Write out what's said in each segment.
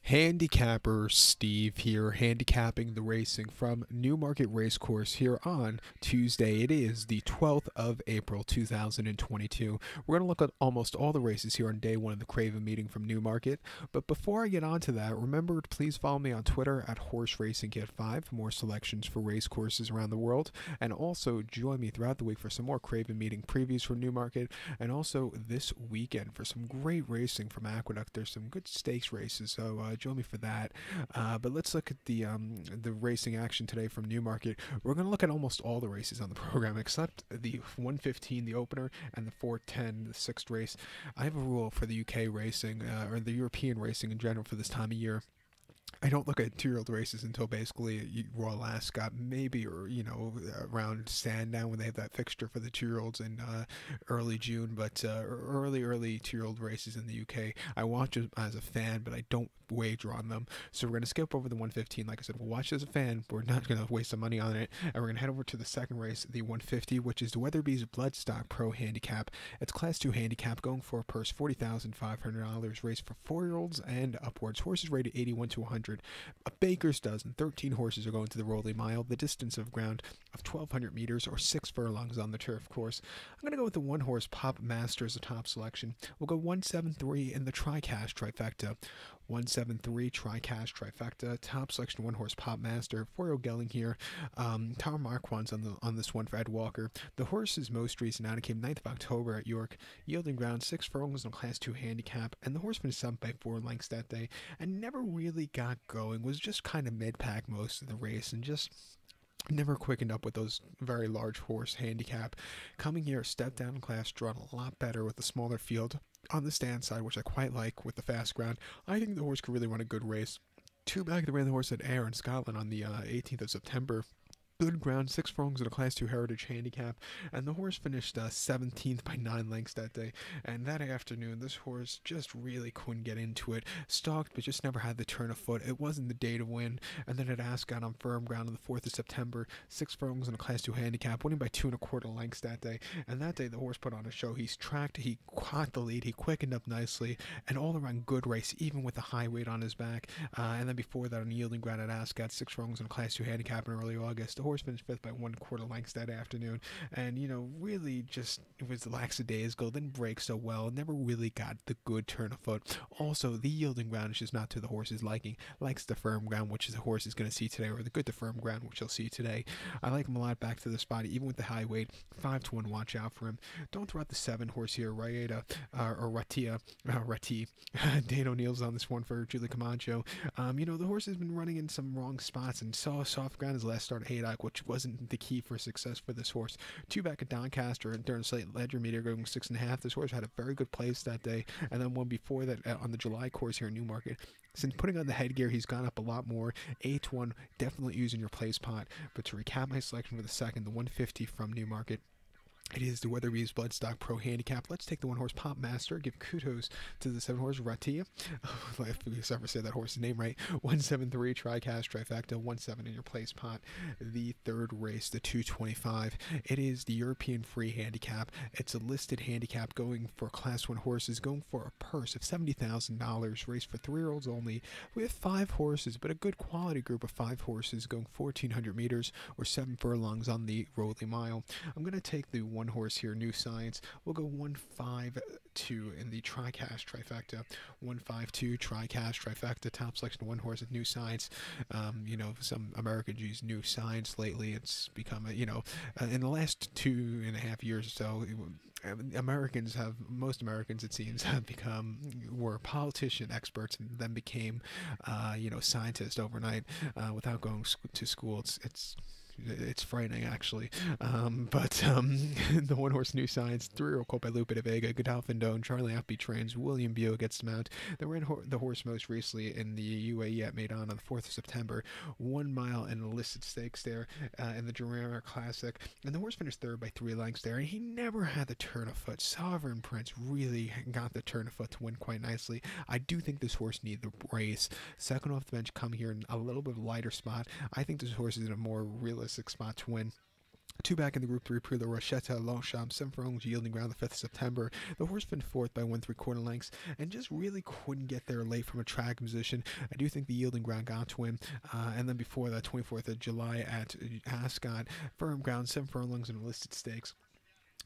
Handicapper Steve here, handicapping the racing from Newmarket Racecourse here on Tuesday. It is the 12th of April 2022. We're going to look at almost all the races here on day one of the Craven meeting from Newmarket. But before I get on to that, remember to please follow me on Twitter at Horse Racing Kit 5 for more selections for race courses around the world. And also join me throughout the week for some more Craven meeting previews from Newmarket. And also this weekend for some great racing from Aqueduct. There's some good stakes races, so join me for that. But let's look at the racing action today from Newmarket. We're going to look at almost all the races on the program except the 115, the opener, and the 410, the sixth race. I have a rule for the UK racing, or the European racing in general for this time of year. I don't look at 2-year-old races until basically Royal Ascot, maybe, or around Sandown when they have that fixture for the 2-year-olds in early June. But early 2-year-old races in the UK, I watch as a fan, but I don't wager on them. So we're going to skip over the 115. Like I said, we'll watch as a fan. We're not going to waste some money on it, and we're going to head over to the second race, the 150, which is the Weatherby's Bloodstock Pro Handicap. It's Class 2 handicap, going for a purse $40,500. Race for 4-year-olds and upwards. Horses rated 81 to 100. A baker's dozen. 13 horses are going to the Rolling Mile. The distance of ground of 1,200 meters or 6 furlongs on the turf course. I'm going to go with the one-horse Pop Master as a top selection. We'll go 173 in the Tri-Cash Trifecta. 173 Tri-Cash Trifecta, top selection, one-horse Pop Master. 4-year-old gelding here. Tower Marquand's on this one for Ed Walker. The horse's most recent outing came 9th of October at York, yielding ground 6 furlongs in a Class 2 handicap, and the horse finished 7th by 4 lengths that day, and never really got going. Was just kind of mid-pack most of the race, and just never quickened up with those very large horse handicap. Coming here, step down in class, drawn a lot better with a smaller field on the stand side, which I quite like with the fast ground. I think the horse could really run a good race. 2 back, they ran the horse at Ayr in Scotland on the 18th of September. Good ground, 6 furlongs in a Class 2 Heritage Handicap, and the horse finished 17th by 9 lengths that day. And that afternoon, this horse just really couldn't get into it. Stalked, but just never had the turn of foot. It wasn't the day to win. And then at Ascot on firm ground on the 4th of September, 6 furlongs in a Class 2 Handicap, winning by 2 1/4 lengths that day. And that day, the horse put on a show. He's tracked, he caught the lead, he quickened up nicely, and all around good race, even with the high weight on his back. And then before that, on yielding ground at Ascot, 6 furlongs in a Class 2 Handicap in early August. The horse finished 5th by 1/4 lengths that afternoon, and really just it was lackadaisical, didn't break so well, never really got the good turn of foot. Also, the yielding ground is just not to the horse's liking. Likes the firm ground, which the horse is going to see today, or the good to firm ground, which he'll see today. I like him a lot back to the spot, even with the high weight. 5 to 1, watch out for him. Don't throw out the 7 horse here, Ratia, Rati. Dane O'Neill's on this one for Julie Camacho. The horse has been running in some wrong spots and saw soft ground his last start at Haydock, which wasn't the key for success for this horse. 2 back at Doncaster during Slate Ledger meter, going 6.5. This horse had a very good place that day, and then one before that on the July course here in Newmarket. Since putting on the headgear, he's gone up a lot more. 8 to 1, definitely using your place pot. But to recap my selection for the second, the 150 from Newmarket. It is the Weatherby's Bloodstock Pro Handicap. Let's take the 1-horse Pop Master. Give kudos to the 7-horse Ratia. If we ever say that horse's name right. 173 Tri-Cash Trifecta. 17 in your place pot. The third race, the 225. It is the European Free Handicap. It's a listed handicap going for Class 1 horses, going for a purse of $70,000. Race for 3-year-olds only. We have 5 horses, but a good quality group of 5 horses going 1,400 meters or 7 furlongs on the Rolling Mile. I'm going to take the 1 horse here, New Science. We'll go 152 in the Tri-Cash Trifecta. 152 Tri-Cash Trifecta, top selection, 1 horse of New Science. Some Americans use New Science lately. It's become in the last 2.5 years or so, most Americans, it seems, were politician experts and then became scientists overnight without going to school. It's frightening, actually. The 1-horse New Science, 3-year-old colt by Lupe de Vega, Godolphin Doan, Charlie Appy trains, William Buick gets the mount. They ran the horse most recently in the UAE at Maidan on the 4th of September. 1 mile and illicit stakes there in the Gerard Classic. And the horse finished 3rd by 3 lengths there, and he never had the turn of foot. Sovereign Prince really got the turn of foot to win quite nicely. I do think this horse needs the race. Second off the bench, come here in a little bit lighter spot. I think this horse is in a more realistic spot to win. Two back in the Group 3 Prix de Rochette Longchamp, 7 furlongs yielding ground the 5th of September. The horse finished 4th by 1 3/4 lengths and just really couldn't get there late from a track position. I do think the yielding ground got to him. And then before that, 24th of July at Ascot, firm ground, 7 furlongs in a listed stakes.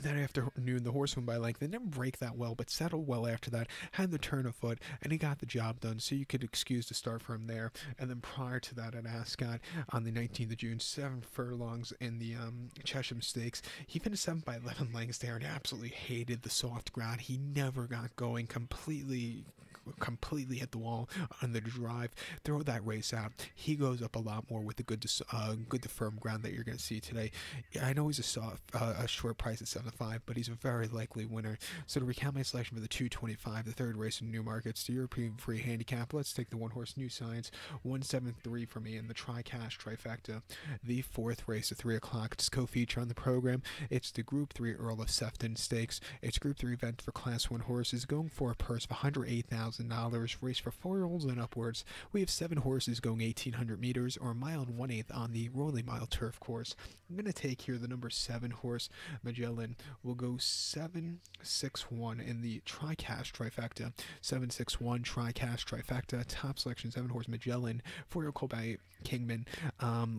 That afternoon, the horse went by length. They didn't break that well, but settled well after that. Had the turn of foot, and he got the job done. So you could excuse the start for him there. And then prior to that at Ascot on the 19th of June, 7 furlongs in the Chesham Stakes. He finished 7th by 11 lengths there and absolutely hated the soft ground. He never got going, completely hit the wall on the drive. Throw that race out. He goes up a lot more with the good to firm ground that you're going to see today. I know he's a short price at 7-5, but he's a very likely winner. So to recount my selection for the 225, the third race in Newmarket, it's the European Free Handicap. Let's take the one horse New Science 173 for me in the Tri-Cash Trifecta. The fourth race at 3 o'clock. It's co-feature on the program. It's the Group 3 Earl of Sefton Stakes. It's a Group 3 event for Class 1 horses, going for a purse of $108,000. Race for 4-year-olds and upwards. We have 7 horses going 1,800 meters, or a mile and 1/8 on the Rolling Mile turf course. I'm going to take here the number 7 horse, Magellan. We'll go 761 in the Tri-Cash Trifecta. 761 Tri-Cash Trifecta. Top selection, 7 horse Magellan. 4-year-old called by Kingman.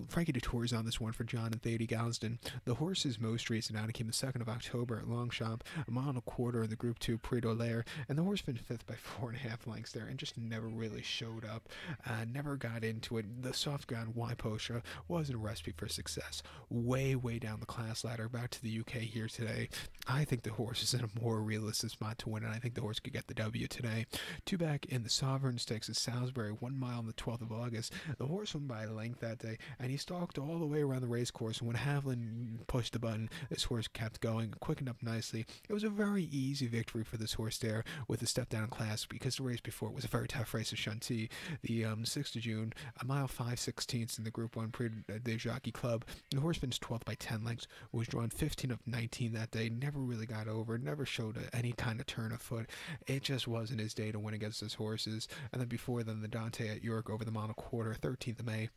Frankie Dettori is on this one for John and Thady Gosden. The horse's most recent outing came the 2nd of October at Longchamp, a mile and a quarter in the Group 2 Prix d'Olaire, and the horse finished 5th by 4.5 lengths there and just never really showed up. Never got into it. The soft ground Waiposha wasn't a recipe for success. Way down the class ladder, back to the UK here today. I think the horse is in a more realistic spot to win, and I think the horse could get the W today. 2 back in the Sovereign Stakes at Salisbury, 1 mile on the 12th of August. The horse won by length that day, and he stalked all the way around the race course. And when Havlin pushed the button, this horse kept going, quickened up nicely. It was a very easy victory for this horse there with a step down in class, because the race before it was a very tough race at Chantilly. The 6th of June, a mile 5/16 in the Group 1 Prix de Jockey Club. The horse finished 12th by 10 lengths, was drawn 15 of 19 that day, never really got over, never showed any kind of turn of foot. It just wasn't his day to win against his horses. And then before then, the Dante at York over the mile and a quarter, 13th of May.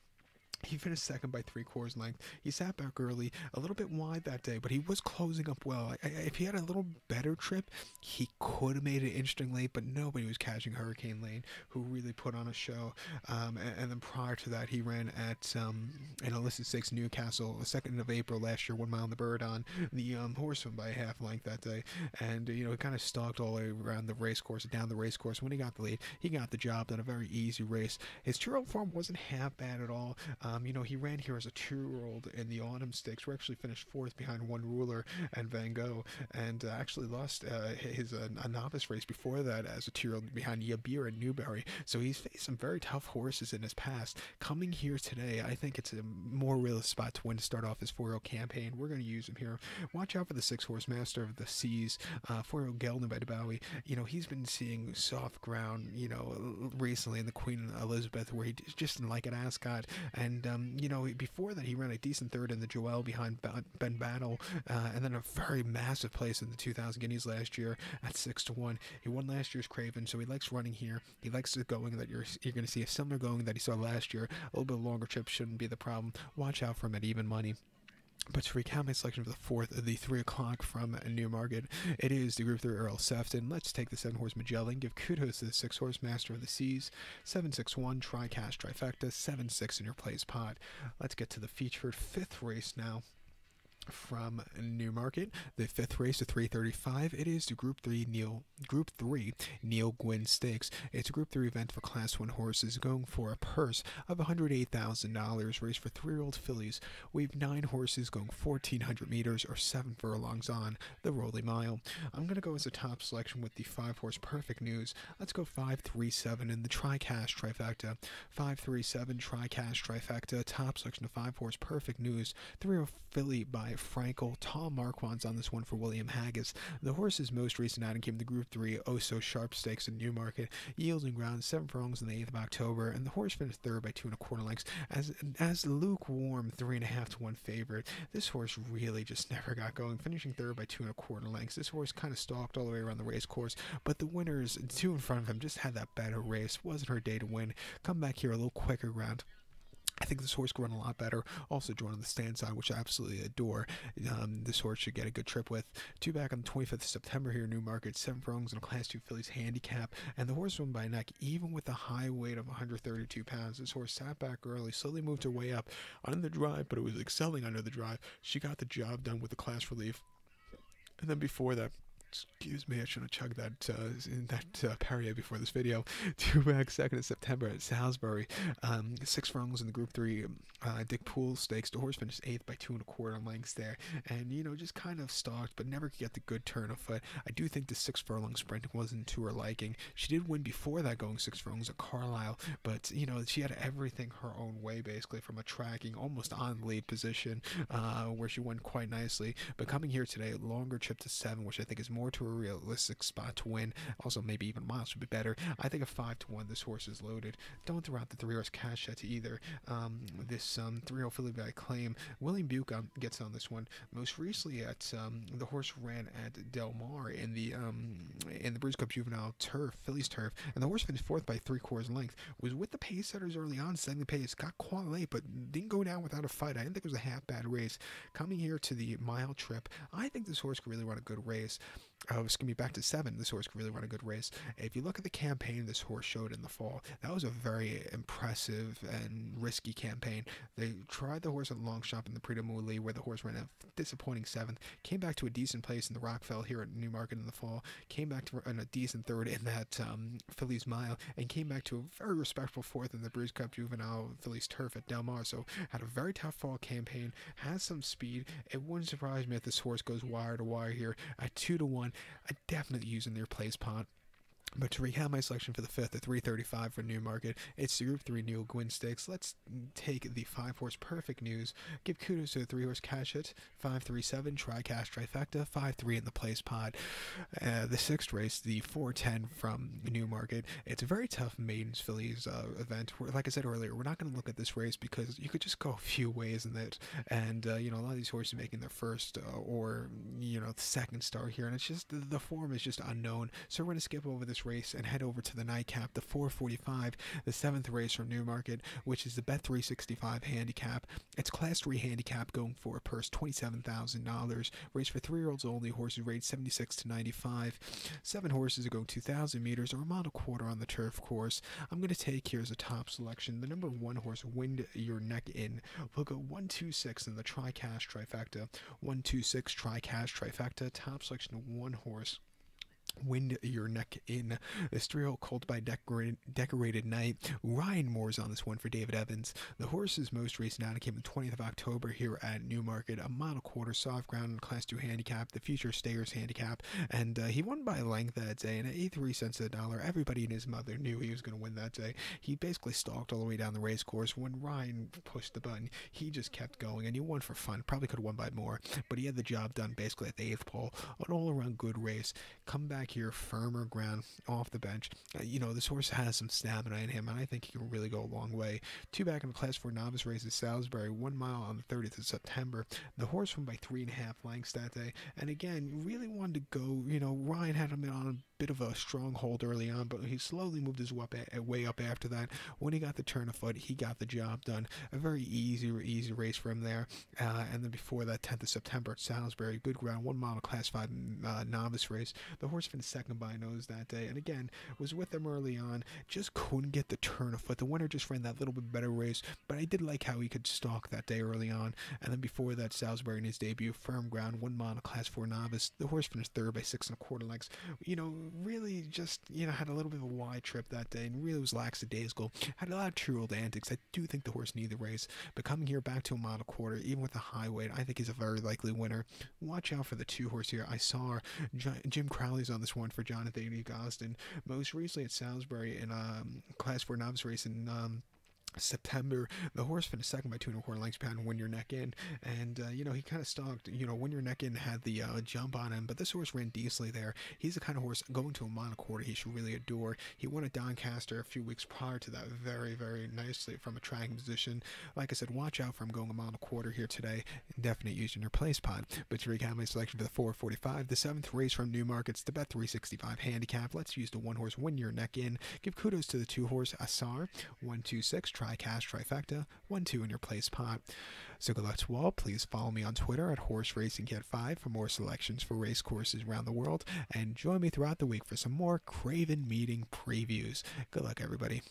He finished 2nd by 3/4 length. He sat back early, a little bit wide that day, but he was closing up well. If he had a little better trip, he could have made it interesting late, but nobody was catching Hurricane Lane, who really put on a show. And then prior to that, he ran at in a listed stakes Newcastle, the 2nd of April last year, 1 mile on the bird on. The horse won by a half length that day, and he kind of stalked all the way around the race course, down the race course. When he got the lead, he got the job done. A very easy race. His 2-year-old form wasn't half bad at all. He ran here as a 2-year-old in the Autumn Stakes, where he actually finished 4th behind One Ruler and Van Gogh, and actually lost his a novice race before that as a 2-year-old behind Yabir and Newberry. So he's faced some very tough horses in his past. Coming here today, I think it's a more realistic spot to win to start off his 4-year-old campaign. We're going to use him here. Watch out for the 6-horse Master of the Seas, 4-year-old Geldin by DeBowie. He's been seeing soft ground, recently in the Queen Elizabeth, where he just didn't like at Ascot, and before that, he ran a decent 3rd in the Joel behind Ben Battle, and then a very massive place in the 2,000 guineas last year at 6-1. He won last year's Craven, so he likes running here. He likes the going that you're going to see a similar going that he saw last year. A little bit longer trip shouldn't be the problem. Watch out for him at even money. But to recount my selection for the 4th, the 3 o'clock from Newmarket, it is the Group 3 Earl Sefton. Let's take the 7-horse Magellan. Give kudos to the 6-horse Master of the Seas. 761 Tri-Cash Trifecta. 76 in your place pot. Let's get to the featured 5th race now. From Newmarket, the 5th race at 3:35. It is the Group 3 Nell Gwyn Stakes. It's a Group 3 event for Class 1 horses, going for a purse of $108,000. Race for 3-year-old fillies. We have 9 horses going 1,400 meters, or 7 furlongs on the Rolling Mile. I'm going to go as a top selection with the 5-horse Perfect News. Let's go 537 in the Tri-Cash Trifecta. 537 Tri-Cash Trifecta. Top selection of 5-horse Perfect News. 3-year-old filly by Frankel. Tom Marquand's on this one for William Haggis. The horse's most recent outing came the Group 3 Oh So Sharp Stakes in Newmarket, yielding ground 7 furlongs on the 8th of October, and the horse finished 3rd by 2 1/4 lengths as lukewarm 3.5 to 1 favorite. This horse really just never got going, finishing 3rd by 2 1/4 lengths. This horse kind of stalked all the way around the race course, but the winners 2 in front of him just had that better race. Wasn't her day to win. Come back here a little quicker ground. I think this horse could run a lot better. Also drawn on the stand side, which I absolutely adore. This horse should get a good trip with. Two back on the 25th of September here in Newmarket. 7 furlongs in a Class 2 Fillies handicap. And the horse won by a neck, even with a high weight of 132 pounds. This horse sat back early, slowly moved her way up on the drive, but it was excelling under the drive. She got the job done with the class relief. And then before that, excuse me, I should have chugged that Perrier before this video. Two back 2nd of September at Salisbury. 6 furlongs in the Group 3 Dick Pool Stakes. The horse finished 8th by 2 1/4 lengths there. And, just kind of stalked, but never could get the good turn of foot. I do think the 6 furlong sprint wasn't to her liking. She did win before that going 6 furlongs at Carlisle, but, she had everything her own way, basically, from a tracking, almost on lead position, where she won quite nicely. But coming here today, longer trip to 7, which I think is more to a realistic spot to win. Also, maybe even miles would be better. I think a 5-1, this horse is loaded. Don't throw out the 3-horse cash yet either. This 3-year-old filly by Claim, William Buke gets on this one. Most recently at the horse ran at Del Mar in the Breeders' Cup Juvenile Turf, Fillies Turf, and the horse finished 4th by 3/4 length. Was with the pace setters early on, setting the pace, got quite late, but didn't go down without a fight. I didn't think it was a half bad race. Coming here to the mile trip, I think this horse could really run a good race. Back to 7, this horse could really run a good race. If you look at the campaign this horse showed in the fall, that was a very impressive and risky campaign. They tried the horse at Longshop in the Prix de Moulay, where the horse ran a disappointing 7th, came back to a decent place in the Rockfell here at Newmarket in the fall, came back to a decent 3rd in that Fillies Mile, and came back to a very respectful 4th in the Breeders' Cup Juvenile Fillies Turf at Del Mar. So had a very tough fall campaign, has some speed. It wouldn't surprise me if this horse goes wire to wire here at 2-1. I definitely use in their place pot. But to recap my selection for the 5th at 335 for Newmarket, it's the Group 3 Nell Gwyn Stakes. Let's take the 5-horse Perfect News. Give kudos to the 3-horse Cash It, 537, Tri-Cash Trifecta, 5-3 in the place pod. The 6th race, the 410 from Newmarket. It's a very tough Maidens Fillies event. Like I said earlier, we're not going to look at this race because you could just go a few ways in it. And, a lot of these horses making their first or, second start here. And it's just, the form is just unknown. So we're going to skip over this race and head over to the nightcap, the 445, the 7th race from Newmarket, which is the Bet365 Handicap. It's Class 3 handicap going for a purse $27,000. Race for 3-year-olds only. Horses rated 76 to 95. 7 horses are going 2,000 meters or a mile and a quarter on the turf course. I'm going to take here as a top selection the number 1 horse, Wind Your Neck In. We'll go 1-2-6 in the Tri-Cash Trifecta. 1-2-6 Tri-Cash Trifecta. Top selection of 1 horse, Wind Your Neck In. This 3-year-old colt by Decorated Knight. Ryan Moore's on this one for David Evans. The horse's most recent outing came the 20th of October here at Newmarket. A mile and a quarter soft ground in Class 2 handicap, the Future Stayers handicap. And he won by length that day, and at 83 cents a dollar, everybody and his mother knew he was going to win that day. He basically stalked all the way down the race course. When Ryan pushed the button, he just kept going, and he won for fun. Probably could have won by more, but he had the job done basically at the 8th pole. An all-around good race. Come back here, firmer ground off the bench. This horse has some stamina in him, and I think he can really go a long way. 2 back in the Class 4 novice race at Salisbury, 1 mile on the 30th of September. The horse won by 3.5 lengths that day, and again, really wanted to go. Ryan had him on a bit of a stronghold early on, but he slowly moved his way up after that. When he got the turn of foot, he got the job done. A very easy race for him there. And then before that, 10th of September at Salisbury, good ground, 1 mile Class 5 novice race. The horse finished second by nose that day, and again, was with them early on, just couldn't get the turn of foot. The winner just ran that little bit better race, but I did like how he could stalk that day early on. And then before that, Salisbury in his debut, firm ground, 1 mile Class 4 novice. The horse finished 3rd by 6 1/4 lengths. Really just, had a little bit of a wide trip that day, and really was lackadaisical. Had a lot of 2-year-old antics. I do think the horse needed the race, but coming here back to a mile and a quarter, even with a high weight, I think he's a very likely winner. Watch out for the 2 horse here. I saw Jim Crowley's on this one for Jonathan E. Gosden. Most recently at Salisbury in Class 4 novice race in September. The horse finished second by 2 1/4 lengths behind Win Your Neck In, and he kind of stalked. Win Your Neck In had the jump on him, but this horse ran decently there. He's the kind of horse going to a mile and a quarter he should really adore. He won at Doncaster a few weeks prior to that very, very nicely from a tracking position. Like I said, watch out for him going a mile and a quarter here today. Definite use in your place pod. But to recap my selection for the 445, the 7th race from Newmarket's the Bet365 Handicap. Let's use the 1 horse Win Your Neck In. Give kudos to the 2 horse Asar, 1-2-6 TriCash, Trifecta, 1-2 in your place pot. So good luck to all. Please follow me on Twitter at HorseRacingCat5 for more selections for race courses around the world, and join me throughout the week for some more Craven Meeting previews. Good luck, everybody.